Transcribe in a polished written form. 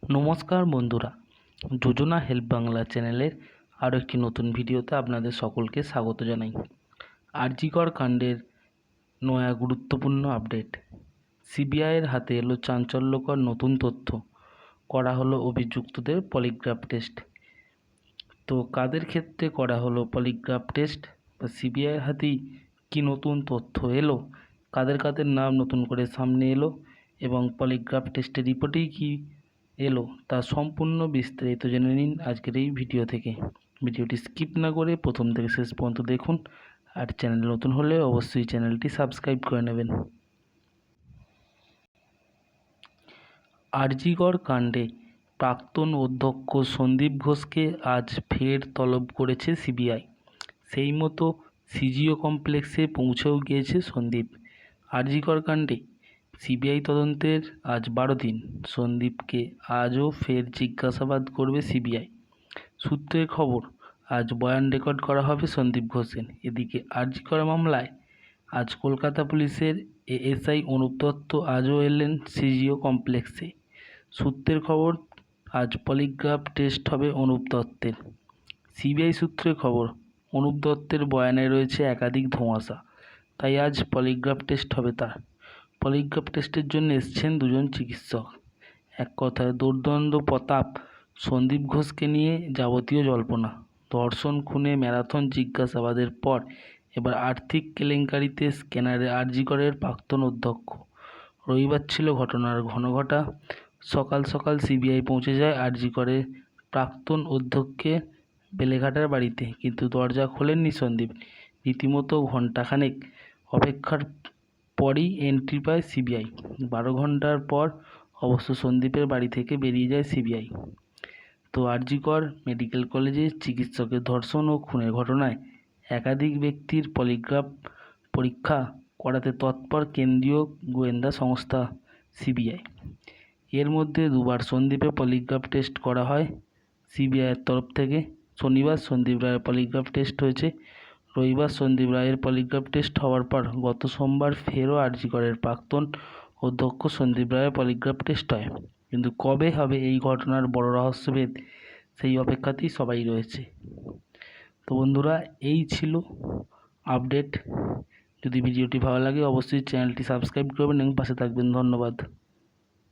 নমস্কার বন্ধুরা, যোজনা হেল্প বাংলা চ্যানেলের আরও একটি নতুন ভিডিওতে আপনাদের সকলকে স্বাগত জানাই। আর.জি. কর কাণ্ডের নয়া গুরুত্বপূর্ণ আপডেট। সিবিআইয়ের হাতে এলো চাঞ্চল্যকর নতুন তথ্য। করা হলো অভিযুক্তদের পলিগ্রাফ টেস্ট। তো কাদের ক্ষেত্রে করা হলো পলিগ্রাফ টেস্ট বা সিবিআইয়ের হাতেই কি নতুন তথ্য এলো, কাদের কাদের নাম নতুন করে সামনে এলো এবং পলিগ্রাফ টেস্টের রিপোর্টেই কি এলো তা সম্পূর্ণ বিস্তারিত জেনে নিন আজকের এই ভিডিও থেকে। ভিডিওটি স্কিপ না করে প্রথম থেকে শেষ পর্যন্ত দেখুন, আর চ্যানেল নতুন হলে অবশ্যই চ্যানেলটি সাবস্ক্রাইব করে নেবেন। আর.জি. কর কাণ্ডে প্রাক্তন অধ্যক্ষ সন্দীপ ঘোষকে আজ ফের তলব করেছে সিবিআই। সেই মতো সিজিও কমপ্লেক্সে পৌঁছেও গিয়েছে সন্দীপ। আর.জি. কর কাণ্ডে সিবিআই তদন্তের আজ 12 দিন। সন্দীপকে আজও ফের জিজ্ঞাসাবাদ করবে সিবিআই। সূত্রের খবর, আজ বয়ান রেকর্ড করা হবে সন্দীপ ঘোষের। এদিকে আর.জি. কর মামলায় আজ কলকাতা পুলিশের এএসআই অনুপ দত্ত আজও এলেন সিজিও কমপ্লেক্সে। সূত্রের খবর, আজ পলিগ্রাফ টেস্ট হবে অনুপ দত্তের। সিবিআই সূত্রের খবর, অনুপ দত্তের বয়ানে রয়েছে একাধিক ধোঁয়াশা, তাই আজ পলিগ্রাফ টেস্ট হবে তার। পলিগ্রাফ টেস্টের জন্য এসছেন দুজন চিকিৎসক। এক কথায় দুর্দান্ত প্রতাপ সন্দীপ ঘোষকে নিয়ে যাবতীয় জল্পনা। ধর্ষণ, খুনে, ম্যারাথন জিজ্ঞাসাবাদের পর এবার আর্থিক কেলেঙ্কারিতে স্ক্যানারে আর.জি. করের প্রাক্তন অধ্যক্ষ। রবিবার ছিল ঘটনার ঘনঘটা। সকাল সকাল সিবিআই পৌঁছে যায় আর.জি. করের প্রাক্তন অধ্যক্ষের বেলেঘাটার বাড়িতে, কিন্তু দরজা খোলেননি সন্দীপ। রীতিমতো ঘণ্টাখানেক অপেক্ষার পরই এন্ট্রি পায় সিবিআই। 12 ঘন্টার পর অবশ্য সন্দীপের বাড়ি থেকে বেরিয়ে যায় সিবিআই। তো আর.জি. কর মেডিকেল কলেজে চিকিৎসকের ধর্ষণ ও খুনের ঘটনায় একাধিক ব্যক্তির পলিগ্রাফ পরীক্ষা করাতে তৎপর কেন্দ্রীয় গোয়েন্দা সংস্থা সিবিআই। এর মধ্যে দুবার সন্দীপের পলিগ্রাফ টেস্ট করা হয় সিবিআইয়ের তরফ থেকে। শনিবার সন্দীপ রায়ের পলিগ্রাফ টেস্ট হয়েছে। রবিবার সন্দীপ রায়ের পলিগ্রাফ টেস্ট হওয়ার পর গত সোমবার ফেরও আর.জি. করের প্রাক্তন অধ্যক্ষ সন্দীপ রায়ের পলিগ্রাফ টেস্ট হয়। কিন্তু কবে হবে এই ঘটনার বড় রহস্যভেদ, সেই অপেক্ষাতেই সবাই রয়েছে। তো বন্ধুরা, এই ছিল আপডেট। যদি ভিডিওটি ভালো লাগে অবশ্যই চ্যানেলটি সাবস্ক্রাইব করবেন এবং পাশে থাকবেন। ধন্যবাদ।